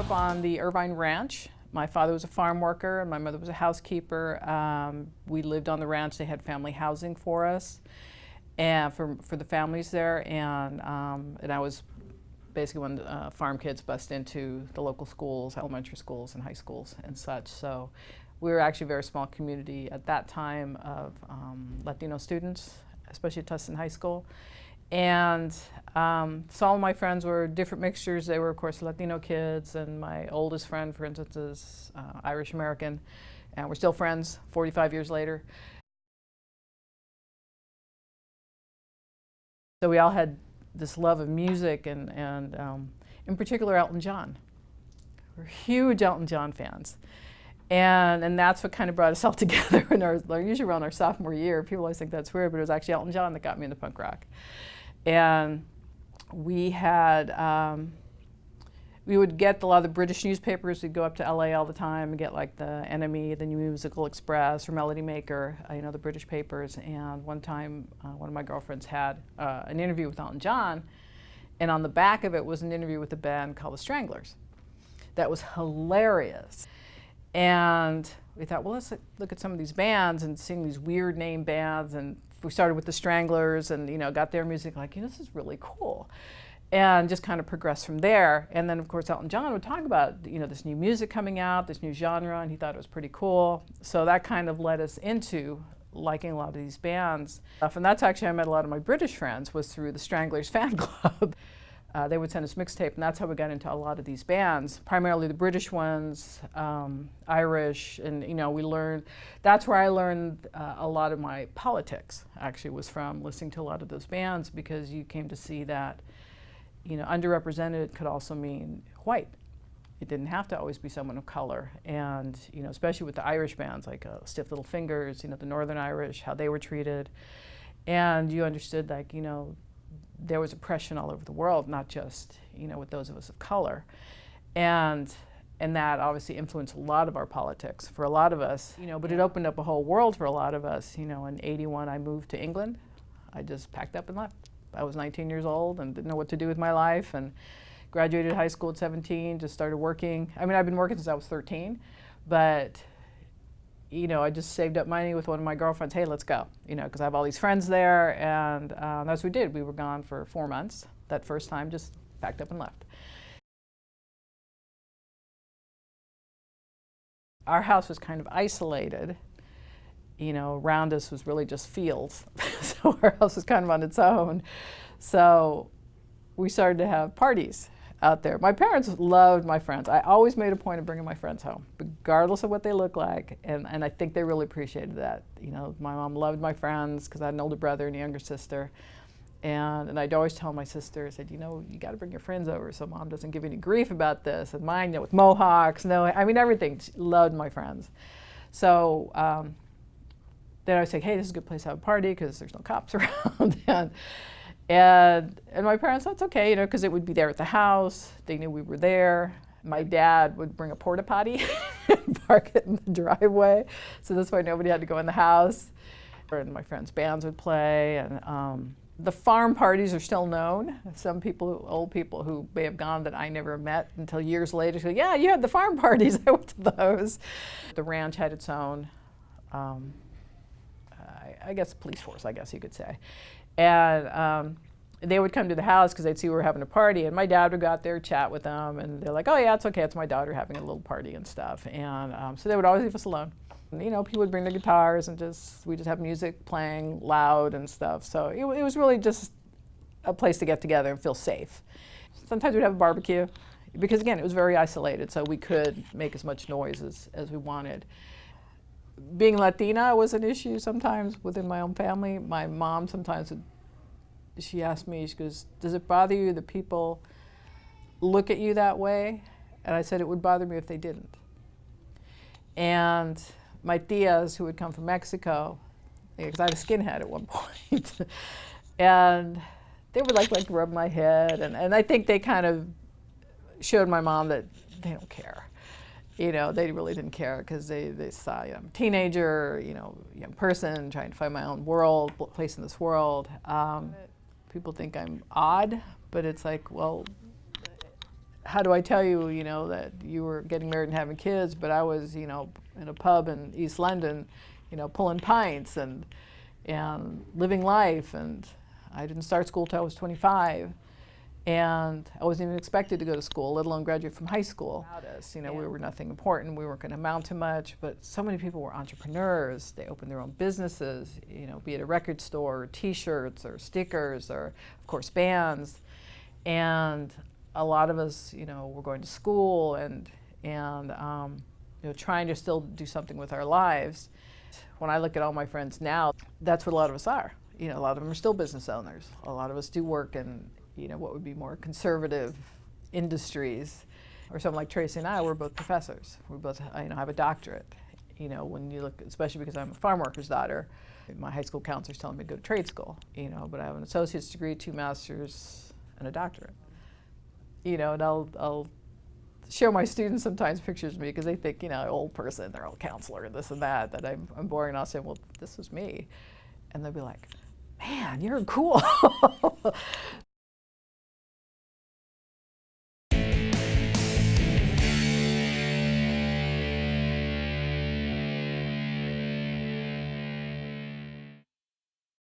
up on the Irvine Ranch. My father was a farm worker and my mother was a housekeeper. We lived on the ranch. They had family housing for us and for the families there. And I was basically when farm kids bussed into the local schools, elementary schools and high schools and such. So we were actually a very small community at that time of Latino students, especially at Tustin High School. And so all of my friends were different mixtures. They were, of course, Latino kids, and my oldest friend, for instance, is Irish American, and we're still friends 45 years later. So we all had this love of music, and in particular Elton John. We're huge Elton John fans. And that's what kind of brought us all together in usually around our sophomore year. People always think that's weird, but it was actually Elton John that got me into punk rock. And we had, we would get a lot of the British newspapers. We'd go up to LA all the time and get like the NME, the New Musical Express, or Melody Maker, the British papers. And one time, one of my girlfriends had an interview with Elton John, and on the back of it was an interview with a band called the Stranglers. That was hilarious. And we thought, well, let's look at some of these bands and sing these weird name bands. And we started with the Stranglers and, got their music like, this is really cool. And just kind of progressed from there. And then, of course, Elton John would talk about, this new music coming out, this new genre, and he thought it was pretty cool. So that kind of led us into liking a lot of these bands. And that's actually how I met a lot of my British friends, was through the Stranglers fan club. They would send us mixtape, and that's how we got into a lot of these bands, primarily the British ones, Irish, and we learned, that's where I learned a lot of my politics, actually, was from listening to a lot of those bands, because you came to see that, underrepresented could also mean white. It didn't have to always be someone of color, and, especially with the Irish bands, like Stiff Little Fingers, the Northern Irish, how they were treated, and you understood, like, there was oppression all over the world, not just, with those of us of color. And that obviously influenced a lot of our politics for a lot of us, but it opened up a whole world for a lot of us. In '81, I moved to England. I just packed up and left. I was 19 years old and didn't know what to do with my life, and graduated high school at 17, just started working. I mean, I've been working since I was 13, but I just saved up money with one of my girlfriends. Hey, let's go, because I have all these friends there, and that's what we did. We were gone for 4 months. That first time, just packed up and left. Our house was kind of isolated. Around us was really just fields. So our house was kind of on its own. So we started to have parties out there. My parents loved my friends. I always made a point of bringing my friends home, regardless of what they look like, and I think they really appreciated that. My mom loved my friends because I had an older brother and a younger sister, and I'd always tell my sister, I said, you got to bring your friends over so Mom doesn't give you any grief about this. And mine, with mohawks, everything. She loved my friends. So then I would say, hey, this is a good place to have a party because there's no cops around. And my parents, that's okay, because it would be there at the house. They knew we were there. My dad would bring a porta potty and park it in the driveway. So this way nobody had to go in the house. And my friends' bands would play. And the farm parties are still known. Some people, old people who may have gone that I never met until years later, say, yeah, you had the farm parties. I went to those. The ranch had its own, I guess, police force, I guess you could say. And they would come to the house because they'd see we were having a party, and my dad would go out there, chat with them, and they're like, oh yeah, it's okay, it's my daughter having a little party and stuff. And so they would always leave us alone. And, people would bring their guitars, and we just have music playing loud and stuff. So it was really just a place to get together and feel safe. Sometimes we'd have a barbecue, because again, it was very isolated, so we could make as much noise as we wanted. Being Latina was an issue sometimes within my own family. My mom sometimes she asked me, she goes, does it bother you that people look at you that way? And I said it would bother me if they didn't. And my tias, who would come from Mexico, because I was a skinhead at one point, and they would like rub my head, and I think they kind of showed my mom that they don't care. They really didn't care because they saw, I'm a teenager, young person trying to find my own world, place in this world. People think I'm odd, but it's like, well, how do I tell you, you know, that you were getting married and having kids, but I was, you know, in a pub in East London, you know, pulling pints and living life, and I didn't start school till I was 25. And I wasn't even expected to go to school, let alone graduate from high school. You know, we were nothing important, we weren't going to amount to much, but so many people were entrepreneurs. They opened their own businesses, you know, be it a record store, or t-shirts, or stickers, or of course bands. And a lot of us, you know, were going to school and you know, trying to still do something with our lives. When I look at all my friends now, that's what a lot of us are. You know, a lot of them are still business owners. A lot of us do work in, you know, what would be more conservative industries. Or someone like Tracy and I, we're both professors. We both, you know, have a doctorate. You know, when you look, especially because I'm a farm worker's daughter, my high school counselor's telling me to go to trade school, you know, but I have an associate's degree, 2 masters, and a doctorate. You know, and I'll show my students sometimes pictures of me because they think, you know, old person, they're old counselor, and this and that I'm boring, and I'll say, well, this was me. And they'll be like, man, you're cool.